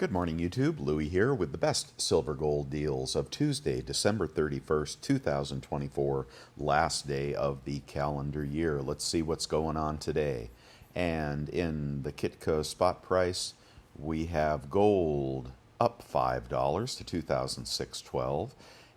Good morning, YouTube. Louie here with the best silver gold deals of Tuesday, December 31st, 2024, last day of the calendar year. Let's see what's going on today. And in the Kitco spot price, we have gold up $5 to 2006.12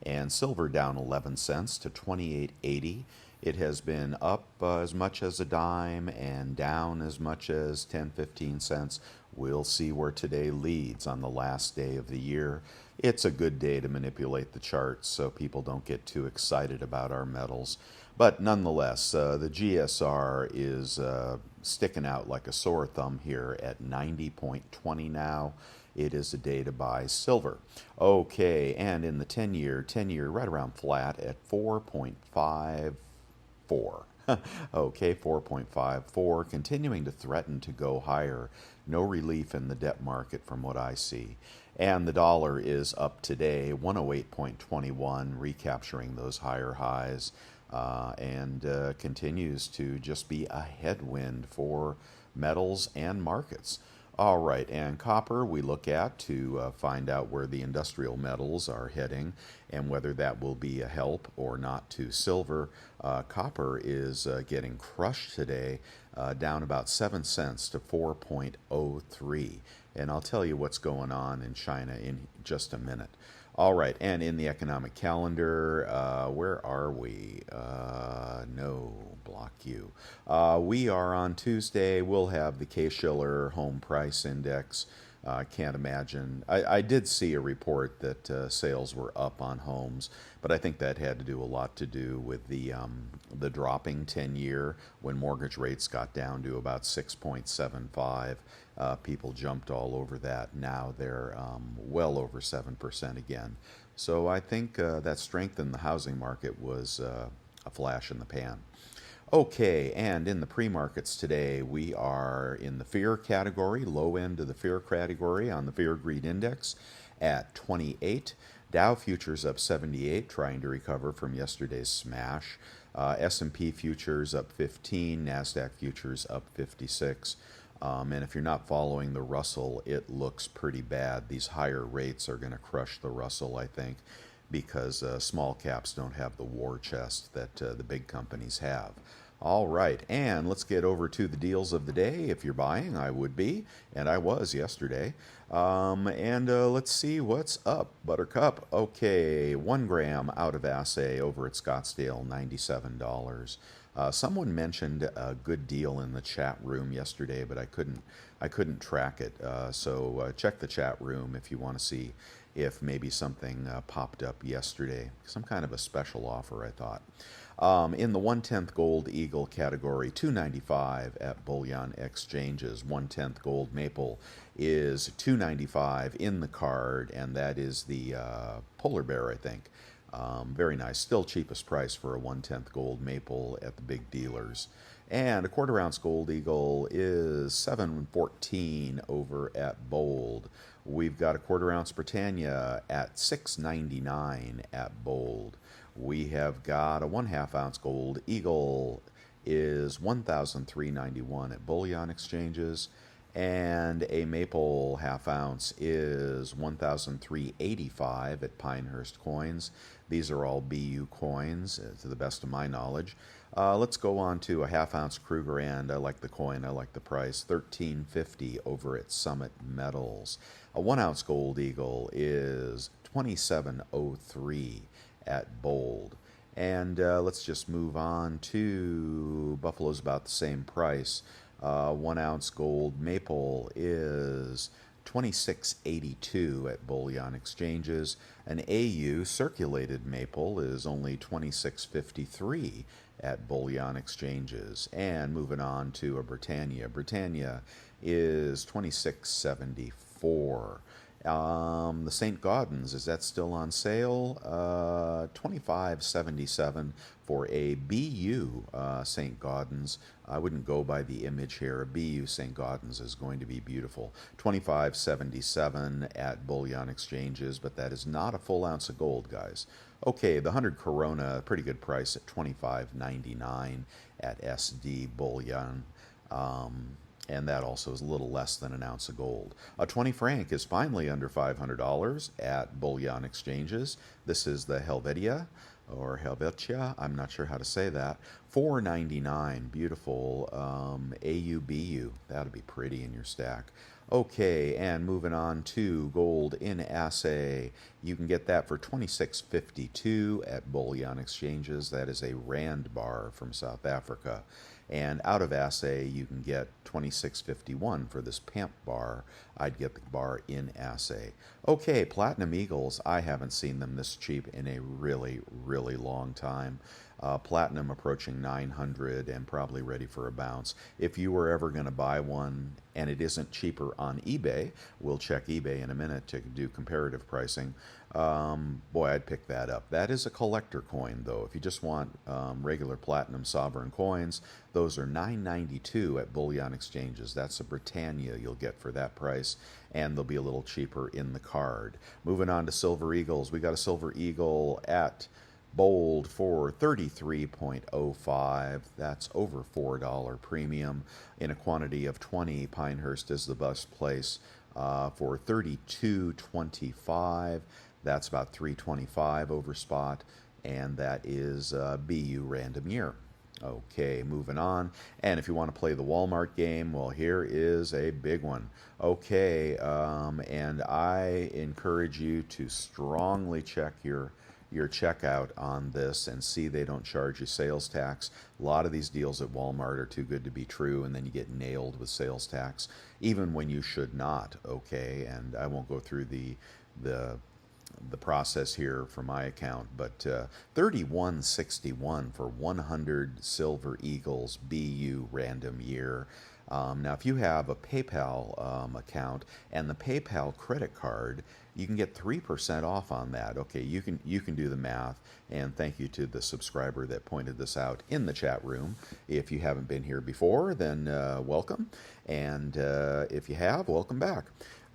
and silver down 11 cents to 28.80. It has been up as much as a dime and down as much as 10-15 cents. We'll see where today leads on the last day of the year. It's a good day to manipulate the charts so people don't get too excited about our metals. But nonetheless, the GSR is sticking out like a sore thumb here at 90.20 now. It is a day to buy silver. Okay, and in the 10-year right around flat at 4.54. Okay, 4.54, continuing to threaten to go higher. No relief in the debt market from what I see. And the dollar is up today, 108.21, recapturing those higher highs, and continues to just be a headwind for metals and markets. All right, and copper we look at to find out where the industrial metals are heading and whether that will be a help or not to silver. Copper is getting crushed today, down about 7 cents to 4.03. And I'll tell you what's going on in China in just a minute. All right, and in the economic calendar, where are we? No, block you. We are on Tuesday. We'll have the Case-Shiller Home Price Index. I can't imagine. I did see a report that sales were up on homes, but I think that had to do a lot to do with the dropping 10-year when mortgage rates got down to about 6.75. People jumped all over that. Now they're well over 7% again. So I think that strength in the housing market was a flash in the pan. Okay, and in the pre-markets today, we are in the fear category, low end of the fear category on the Fear Greed Index at 28. Dow futures up 78, trying to recover from yesterday's smash. S&P futures up 15, NASDAQ futures up 56. And if you're not following the Russell, it looks pretty bad. These higher rates are going to crush the Russell, I think, because small caps don't have the war chest that the big companies have. All right, and let's get over to the deals of the day. If you're buying, I would be, and I was yesterday. Let's see what's up. Buttercup, okay, 1 gram out of assay over at Scottsdale, $97. Someone mentioned a good deal in the chat room yesterday, but I couldn't track it. So check the chat room if you want to see if maybe something popped up yesterday. Some kind of a special offer, I thought. In the 1/10 gold eagle category, $2.95 at bullion exchanges. 1/10 gold maple is $2.95 in the card, and that is the polar bear, I think. Very nice. Still cheapest price for a 1/10 gold maple at the big dealers. And a quarter-ounce gold eagle is $7.14 over at Bold. We've got a quarter-ounce Britannia at $6.99 at Bold. We have got a 1/2 ounce gold eagle is $1,391 at bullion exchanges, and a maple 1/2 ounce is $1,385 at Pinehurst Coins. These are all BU coins, to the best of my knowledge. Let's go on to a 1/2 ounce Kruger, and I like the coin, I like the price, $13.50 over at Summit Metals. A 1 ounce gold eagle is $27.03 at Bold. And let's just move on to Buffalo's about the same price. 1 ounce gold maple is $26.82 at bullion exchanges. An AU circulated maple is only $26.53 at bullion exchanges. And moving on to a Britannia. Britannia is $26.74. The St. Gaudens, is that still on sale? $25.77 for a BU St. Gaudens. I wouldn't go by the image here. A BU St. Gaudens is going to be beautiful. $25.77 at bullion exchanges, but that is not a full ounce of gold, guys. Okay, the 100 Corona, pretty good price at $25.99 at SD bullion. and that also is a little less than an ounce of gold. A 20 franc is finally under $500 at bullion exchanges. This is the Helvetia or Helvetia, I'm not sure how to say that. 4.99, beautiful AUBU. That'll be pretty in your stack. Okay, and moving on to gold in assay. You can get that for 26.52 at bullion exchanges. That is a rand bar from South Africa. And out of assay, you can get 26.51 for this PAMP bar. I'd get the bar in assay. Okay, Platinum Eagles. I haven't seen them this cheap in a really, really long time. Platinum approaching 900 and probably ready for a bounce. If you were ever going to buy one and it isn't cheaper on eBay, we'll check eBay in a minute to do comparative pricing. Boy, I'd pick that up. That is a collector coin, though. If you just want regular platinum sovereign coins, those are $9.92 at bullion exchanges. That's a Britannia you'll get for that price, and they'll be a little cheaper in the card. Moving on to Silver Eagles. We got a Silver Eagle at Bold for 33.05. That's over $4 premium. In a quantity of 20, Pinehurst is the best place for 32.25. That's about 325 over spot, and that is BU random year. Okay, moving on. And if you want to play the Walmart game, well, here is a big one. Okay, and I encourage you to strongly check your checkout on this and see they don't charge you sales tax. A lot of these deals at Walmart are too good to be true, and then you get nailed with sales tax, even when you should not. Okay, and I won't go through the process here for my account, but 31.61 for 100 Silver Eagles BU random year. Now, if you have a PayPal account and the PayPal credit card, you can get 3% off on that. Okay, you can do the math, and thank you to the subscriber that pointed this out in the chat room. If you haven't been here before, then welcome, and if you have, welcome back.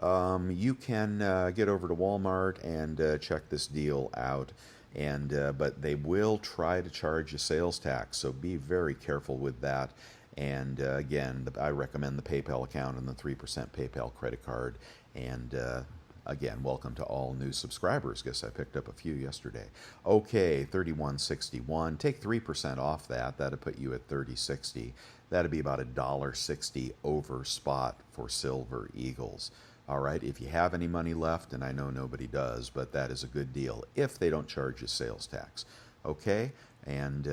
You can get over to Walmart and check this deal out, and but they will try to charge you sales tax, so be very careful with that. And again, I recommend the PayPal account and the 3% PayPal credit card. And again, welcome to all new subscribers. Guess I picked up a few yesterday. Okay, 31.61. Take 3% off that. That'll put you at 30.60. That'd be about $1.60 over spot for Silver Eagles. All right, if you have any money left, and I know nobody does, but that is a good deal if they don't charge you sales tax. Okay, and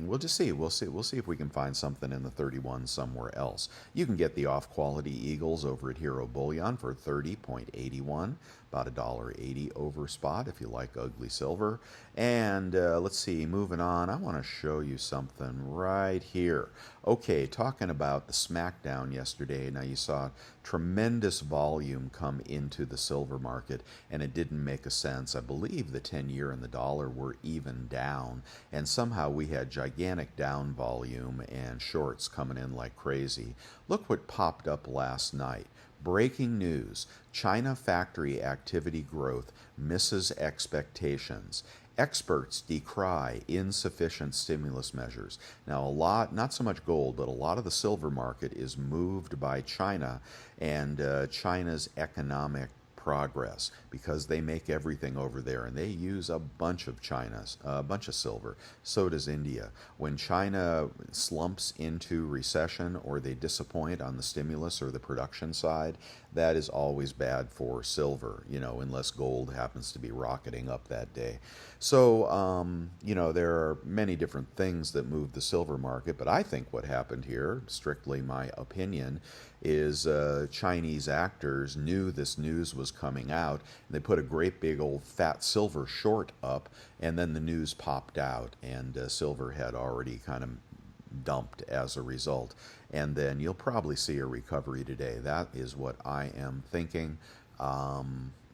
we'll just see. We'll see if we can find something in the 31 somewhere else. You can get the off-quality Eagles over at Hero Bullion for 30.81, about $1.80 over spot if you like ugly silver. And let's see, moving on, I want to show you something right here. Okay, talking about the SmackDown yesterday. Now, you saw tremendous volume come into the silver market, and it didn't make a sense. I believe the 10-year and the dollar were even down, and somehow we had gigantic down volume and shorts coming in like crazy. Look what popped up last night. Breaking news: China factory activity growth misses expectations. Experts decry insufficient stimulus measures. Now, a lot, not so much gold, but a lot of the silver market is moved by China and China's economic progress, because they make everything over there and they use a bunch of silver. So does India. When China slumps into recession or they disappoint on the stimulus or the production side, that is always bad for silver, unless gold happens to be rocketing up that day. So, there are many different things that move the silver market, but I think what happened here, strictly my opinion, is Chinese actors knew this news was coming out, and they put a great big old fat silver short up, and then the news popped out, and silver had already kind of dumped as a result. And then you'll probably see a recovery today. That is what I am thinking.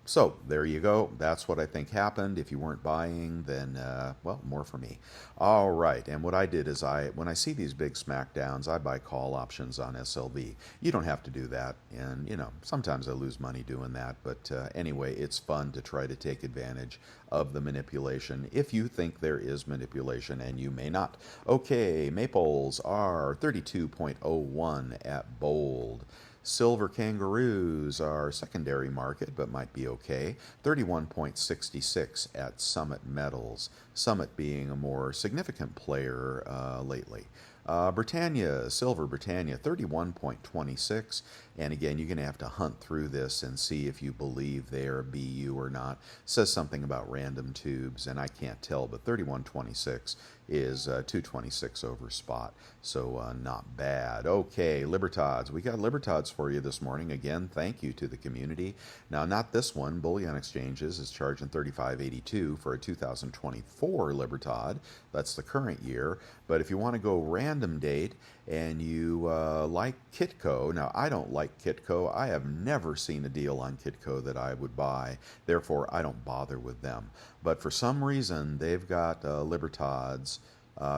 So there you go. That's what I think happened. If you weren't buying, then well, more for me. All right. And what I did is when I see these big smackdowns, I buy call options on SLV. You don't have to do that, and sometimes I lose money doing that. But anyway, it's fun to try to take advantage of the manipulation if you think there is manipulation, and you may not. Okay, maples are 32.01 at Bold. Silver kangaroos are secondary market, but might be okay. 31.66 at Summit Metals. Summit being a more significant player lately. Britannia, Silver Britannia, 31.26. And again, you're going to have to hunt through this and see if you believe they are BU or not. Says something about random tubes, and I can't tell, but 31.26 is 226 over spot, so not bad. Okay, Libertads. We got Libertads for you this morning. Again, thank you to the community. Now, not this one. Bullion Exchanges is charging 35.82 for a 2024 Libertad. That's the current year. But if you want to go random date and you like Kitco, now I don't like Kitco. I have never seen a deal on Kitco that I would buy. Therefore, I don't bother with them. But for some reason, they've got Libertads.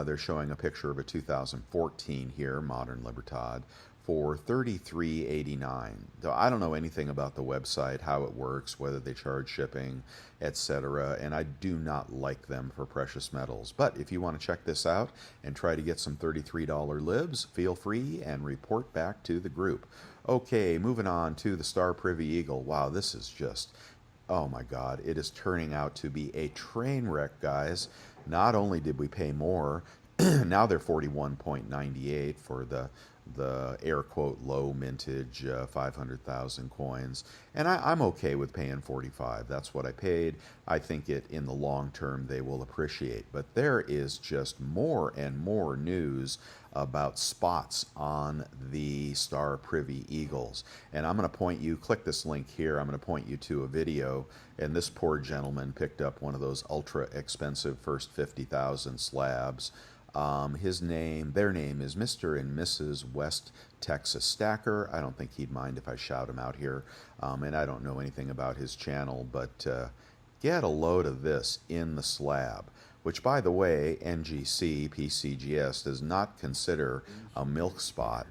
They're showing a picture of a 2014 here, modern Libertad, for $33.89. So I don't know anything about the website, how it works, whether they charge shipping, etc. And I do not like them for precious metals. But if you want to check this out and try to get some $33 libs, feel free and report back to the group. Okay, moving on to the Star Privy Eagle. Wow, this is just, oh my God, it is turning out to be a train wreck, guys. Not only did we pay more, now they're 41.98 for the air quote low mintage 500,000 coins, and I'm okay with paying 45. That's what I paid. I think in the long term they will appreciate. But there is just more and more news about spots on the Star Privy Eagles, and I'm going to point you, click this link here, I'm going to point you to a video, and this poor gentleman picked up one of those ultra expensive first 50,000 slabs. Their name is Mr. and Mrs. West Texas Stacker. I don't think he'd mind if I shout him out here. And I don't know anything about his channel, but get a load of this in the slab, which, by the way, NGC, PCGS does not consider a milk spot.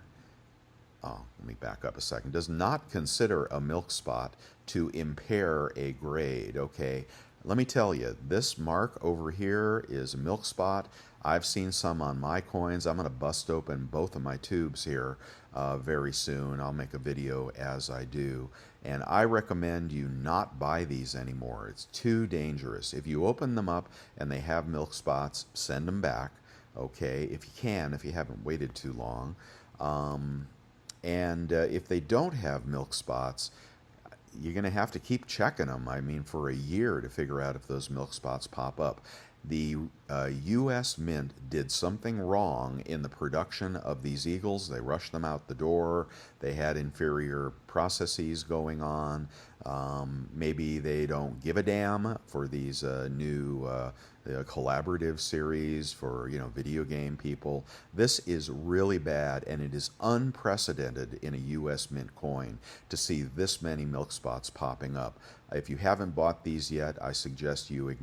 Oh, let me back up a second. Does not consider a milk spot to impair a grade, okay? Let me tell you, this mark over here is a milk spot. I've seen some on my coins. I'm going to bust open both of my tubes here very soon. I'll make a video as I do. And I recommend you not buy these anymore. It's too dangerous. If you open them up and they have milk spots, send them back, okay, if you can, if you haven't waited too long. And if they don't have milk spots, you're going to have to keep checking them, I mean, for a year to figure out if those milk spots pop up. The U.S. Mint did something wrong in the production of these eagles. They rushed them out the door. They had inferior processes going on. Maybe they don't give a damn for these new collaborative series for video game people. This is really bad, and it is unprecedented in a U.S. Mint coin to see this many milk spots popping up. If you haven't bought these yet, I suggest you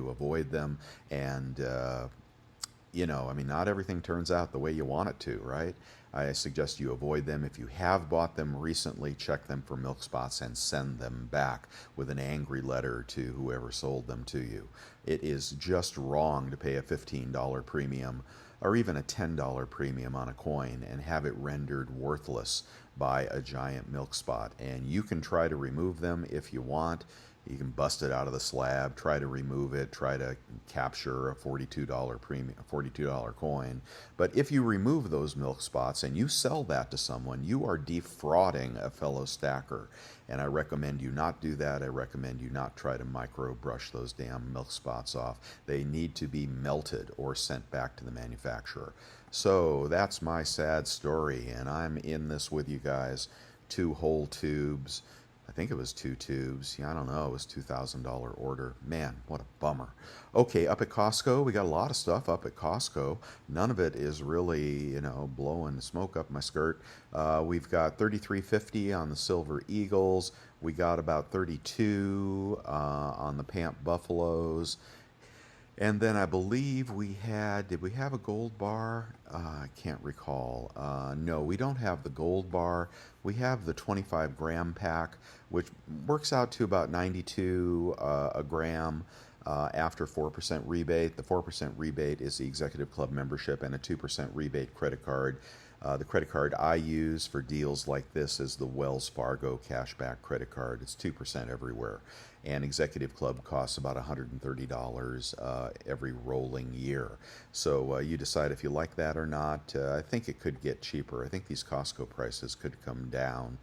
avoid them. And I mean, not everything turns out the way you want it to, right? I suggest you avoid them. If you have bought them recently, check them for milk spots and send them back with an angry letter to whoever sold them to you. It is just wrong to pay a $15 premium or even a $10 premium on a coin and have it rendered worthless by a giant milk spot. And you can try to remove them if you want. You can bust it out of the slab, try to remove it, try to capture a $42 premium, $42 coin. But if you remove those milk spots and you sell that to someone, you are defrauding a fellow stacker. And I recommend you not do that. I recommend you not try to micro brush those damn milk spots off. They need to be melted or sent back to the manufacturer. So that's my sad story, and I'm in this with you guys. 2 whole tubes. I think it was 2 tubes. Yeah, I don't know. It was $2,000 order. Man, what a bummer. Okay, up at Costco, we got a lot of stuff up at Costco. None of it is really, blowing smoke up my skirt. We've got $33.50 on the Silver Eagles. We got about 32 on the Pamp Buffaloes. And then I believe we had, did we have a gold bar? I can't recall. No, we don't have the gold bar. We have the 25 gram pack, which works out to about 92 a gram after 4% rebate. The 4% rebate is the Executive Club membership and a 2% rebate credit card. The credit card I use for deals like this is the Wells Fargo cashback credit card. It's 2% everywhere. And Executive Club costs about $130 every rolling year. So you decide if you like that or not. I think it could get cheaper. I think these Costco prices could come down.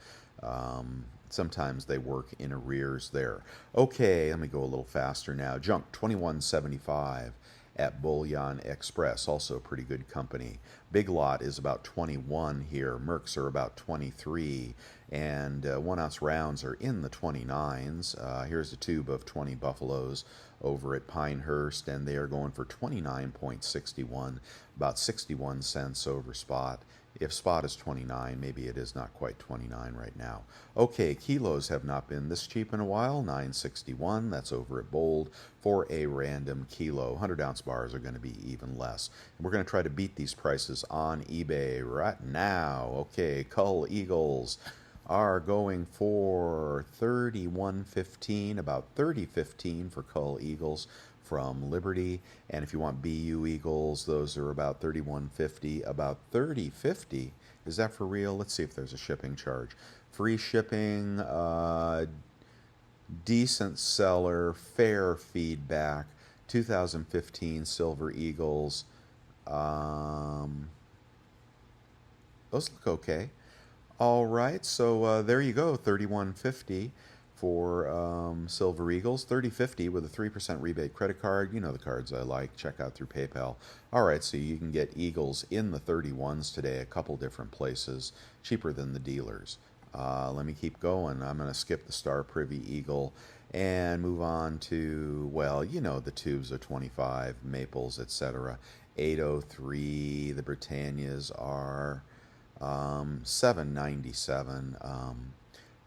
Sometimes they work in arrears there. Okay, let me go a little faster now. Junk 21.75 at Bullion Express, also a pretty good company. Big Lot is about 21 here. Mercs are about 23, and 1 ounce rounds are in the 29s. Here's a tube of 20 Buffaloes over at Pinehurst, and they are going for 29.61, about 61 cents over spot. If spot is 29, maybe it is not quite 29 right now. Okay, kilos have not been this cheap in a while. 9.61, that's over at Bold for a random kilo. 100-ounce bars are going to be even less. And we're going to try to beat these prices on eBay right now. Okay, Cull Eagles are going for 31.15, about 30.15 for Cull Eagles from Liberty. And if you want BU Eagles, those are about 31.50, about 30.50. Is that for real? Let's see if there's a shipping charge. Free shipping, decent seller, fair feedback. 2015 Silver Eagles. Those look okay. All right, so there you go, 31.50 for Silver Eagles, 30.50 with a 3% rebate credit card. You know the cards I like. Check out through PayPal. All right, so you can get Eagles in the 31s today, a couple different places, cheaper than the dealers. Let me keep going. I'm going to skip the Star Privy Eagle and move on to, well, you know the tubes are 25, Maples, etc. 803, the Britannias are 797.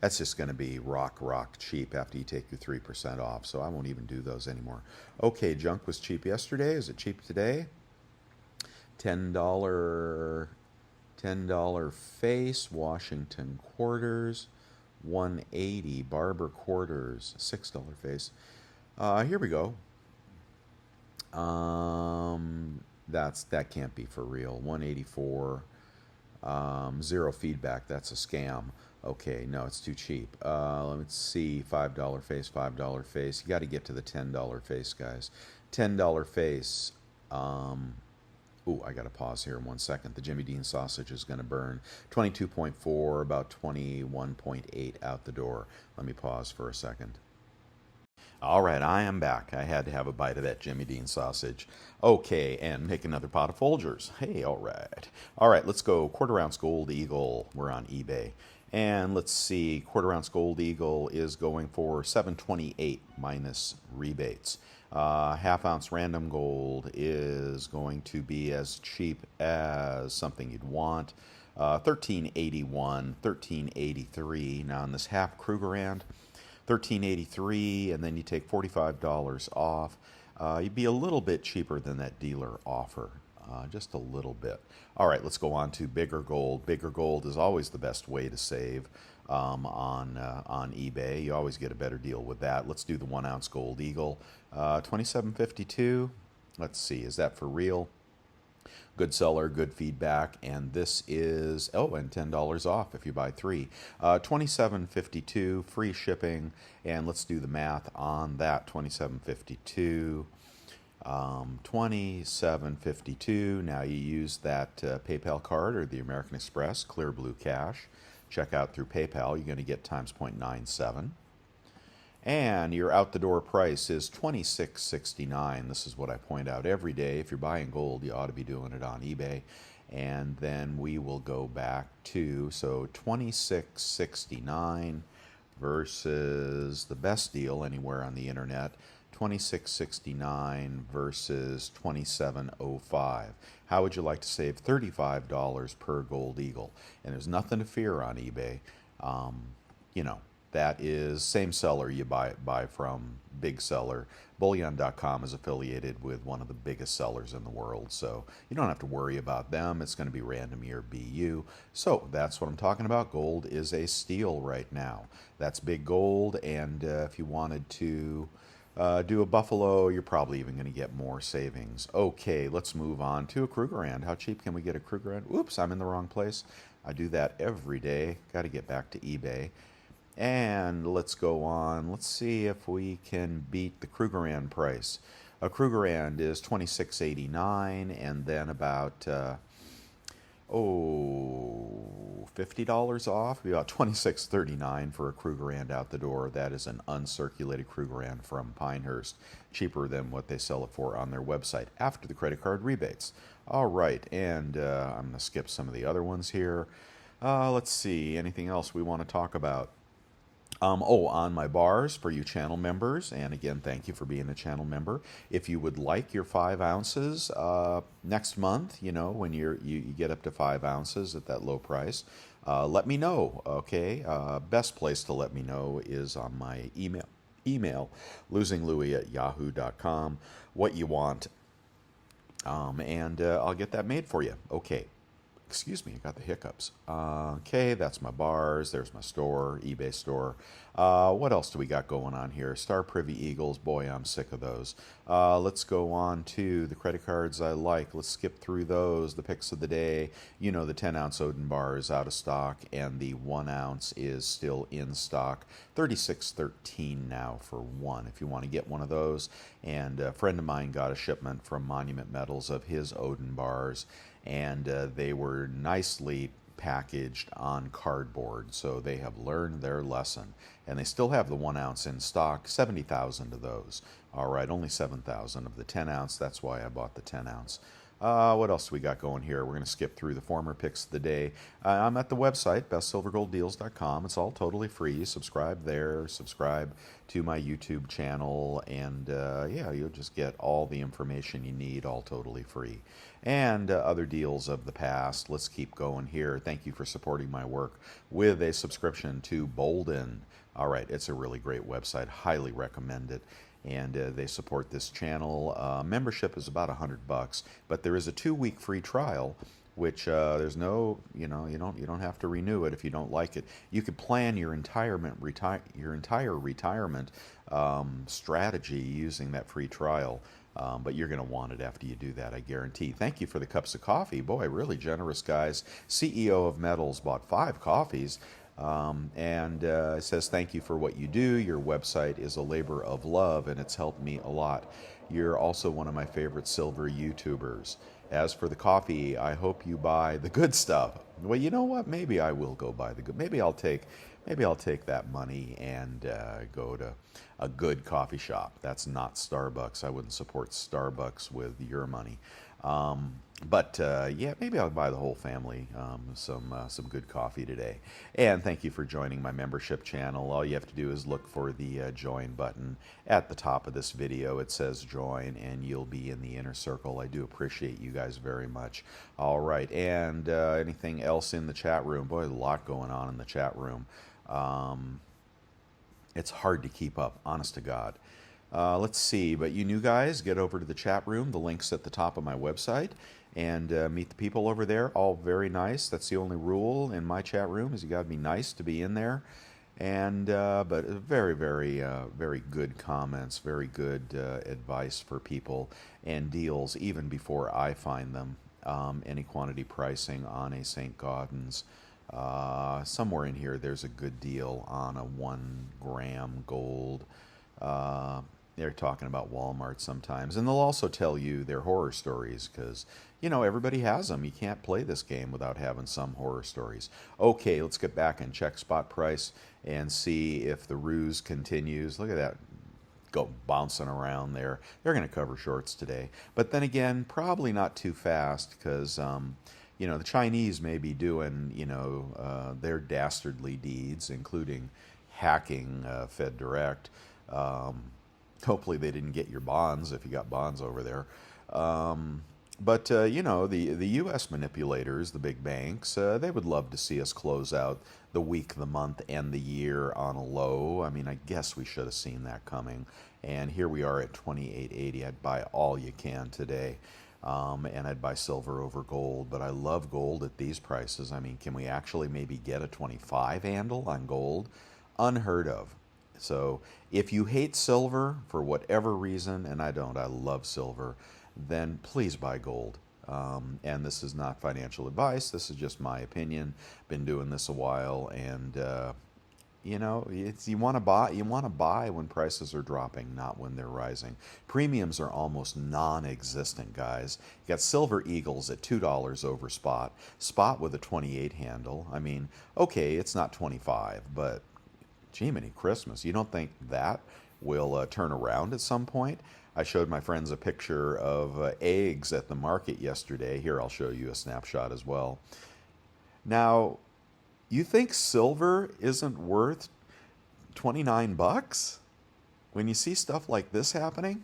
That's just going to be rock cheap after you take your 3% off, so I won't even do those anymore. Okay, junk was cheap yesterday. Is it cheap today? $10 face, Washington quarters, 180 Barber quarters, $6 face. Here we go. That can't be for real. 184. Zero feedback. That's a scam. Okay, no, it's too cheap. Let's see. $5 face, $5 face. You got to get to the $10 face, guys. $10 face. Ooh, I got to pause here 1 second. The Jimmy Dean sausage is going to burn. 22.4, about 21.8 out the door. Let me pause for a second. All right, I am back. I had to have a bite of that Jimmy Dean sausage. Okay, and make another pot of Folgers. Hey, all right. All right, let's go. Quarter ounce Gold Eagle. We're on eBay. And let's see, quarter ounce Gold Eagle is going for $7.28 minus rebates. Half ounce random gold is going to be as cheap as something you'd want. $13.81, $13.83. Now on this half Krugerrand, $13.83, and then you take $45 off. You'd be a little bit cheaper than that dealer offer, just a little bit. All right, let's go on to bigger gold. Bigger gold is always the best way to save on eBay. You always get a better deal with that. Let's do the 1 ounce Gold Eagle, $27.52. Let's see, is that for real? Good seller, good feedback, and this is, oh, and $10 off if you buy 3. $27.52, free shipping, and let's do the math on that. $27.52, $27.52. Now you use that PayPal card or the American Express Clear Blue Cash. Check out through PayPal. You're going to get times 0.97. And your out-the-door price is $26.69. This is what I point out every day. If you're buying gold, you ought to be doing it on eBay. And then we will go back to, so $26.69 versus the best deal anywhere on the internet, $26.69 versus $27.05. How would you like to save $35 per Gold Eagle? And there's nothing to fear on eBay. You know, That is same seller you buy from, big seller. Bullion.com is affiliated with one of the biggest sellers in the world, so you don't have to worry about them. It's going to be random year BU. So that's what I'm talking about. Gold is a steal right now. That's big gold, and if you wanted to do a buffalo, you're probably even going to get more savings. Okay, let's move on to a Krugerrand. How cheap can we get a Krugerrand? Oops, I'm in the wrong place. I do that every day. Got to get back to eBay. And let's go on. Let's see if we can beat the Krugerrand price. A Krugerrand is $26.89, and then about $50 off, about $26.39 for a Krugerrand out the door. That is an uncirculated Krugerrand from Pinehurst, cheaper than what they sell it for on their website after the credit card rebates. All right, and I'm going to skip some of the other ones here. Let's see, anything else we want to talk about? On my bars for you channel members, and again, thank you for being a channel member. If you would like your 5 ounces next month, when you get up to 5 ounces at that low price, let me know, okay? Best place to let me know is on my email losinglouis@yahoo.com, what you want, and I'll get that made for you. Okay. Excuse me, I got the hiccups. Okay, that's my bars. There's my store, eBay store. What else do we got going on here? Star Privy Eagles. Boy, I'm sick of those. Let's go on to the credit cards I like. Let's skip through those. The picks of the day. The 10-ounce Odin bar is out of stock, and the 1 ounce is still in stock. $36.13 now for one, if you want to get one of those. And a friend of mine got a shipment from Monument Metals of his Odin bars, and they were nicely packaged on cardboard, so they have learned their lesson, and they still have the 1 ounce in stock. 70,000 of those. All right, only 7,000 of the 10 ounce. That's why I bought the 10 ounce. What else do we got going here? We're going to skip through the former picks of the day. I'm at the website, bestsilvergolddeals.com. It's all totally free. Subscribe there. Subscribe to my YouTube channel. And yeah, you'll just get all the information you need, all totally free. And other deals of the past. Let's keep going here. Thank you for supporting my work with a subscription to Bolden. All right, it's a really great website. Highly recommend it. And they support this channel. Membership is about $100, but there is a 2-week free trial, which there's no, you don't have to renew it if you don't like it. You could plan your entire retirement strategy using that free trial. But you're going to want it after you do that, I guarantee. Thank you for the cups of coffee. Boy, really generous guys. CEO of Metals bought 5 coffees. And says, thank you for what you do. Your website is a labor of love, and it's helped me a lot. You're also one of my favorite silver YouTubers. As for the coffee, I hope you buy the good stuff. Well, you know what? Maybe I will go buy the good. Maybe I'll take that money and go to a good coffee shop. That's not Starbucks. I wouldn't support Starbucks with your money. But yeah, maybe I'll buy the whole family some good coffee today. And thank you for joining my membership channel. All you have to do is look for the join button at the top of this video. It says join, and you'll be in the inner circle. I do appreciate you guys very much. All right, and anything else in the chat room? Boy, a lot going on in the chat room. It's hard to keep up, honest to God. Let's see, but you new guys, get over to the chat room. The link's at the top of my website, and meet the people over there. All very nice. That's the only rule in my chat room, is you got to be nice to be in there. And but very, very, very good comments, very good advice for people, and deals even before I find them. Any quantity pricing on a St. Gaudens. Somewhere in here, there's a good deal on a 1 gram gold. They're talking about Walmart sometimes, and they'll also tell you their horror stories, because everybody has them. You can't play this game without having some horror stories. Okay, let's get back and check spot price and see if the ruse continues. Look at that, go bouncing around there. They're going to cover shorts today, but then again, probably not too fast, because the Chinese may be doing their dastardly deeds, including hacking Fed Direct. Hopefully they didn't get your bonds if you got bonds over there. But the U.S. manipulators, the big banks, they would love to see us close out the week, the month, and the year on a low. I mean, I guess we should have seen that coming. And here we are at 28.80. I'd buy all you can today, and I'd buy silver over gold. But I love gold at these prices. I mean, can we actually maybe get a 25 handle on gold? Unheard of. So if you hate silver for whatever reason, and I don't, I love silver, then please buy gold. And this is not financial advice. This is just my opinion. Been doing this a while, and you want to buy. You want to buy when prices are dropping, not when they're rising. Premiums are almost non-existent, guys. You got Silver Eagles at $2 over spot. Spot with a 28 handle. I mean, okay, it's not 25, but gee, many Christmas. You don't think that will turn around at some point? I showed my friends a picture of eggs at the market yesterday. Here, I'll show you a snapshot as well. Now, you think silver isn't worth 29 bucks? When you see stuff like this happening?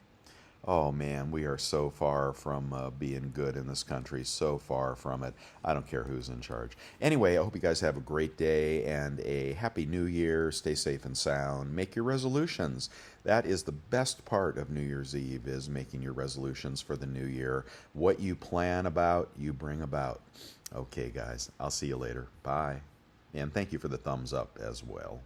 Oh man, we are so far from being good in this country, so far from it. I don't care who's in charge. Anyway, I hope you guys have a great day and a happy new year. Stay safe and sound. Make your resolutions. That is the best part of New Year's Eve, is making your resolutions for the new year. What you plan about, you bring about. Okay, guys, I'll see you later. Bye. And thank you for the thumbs up as well.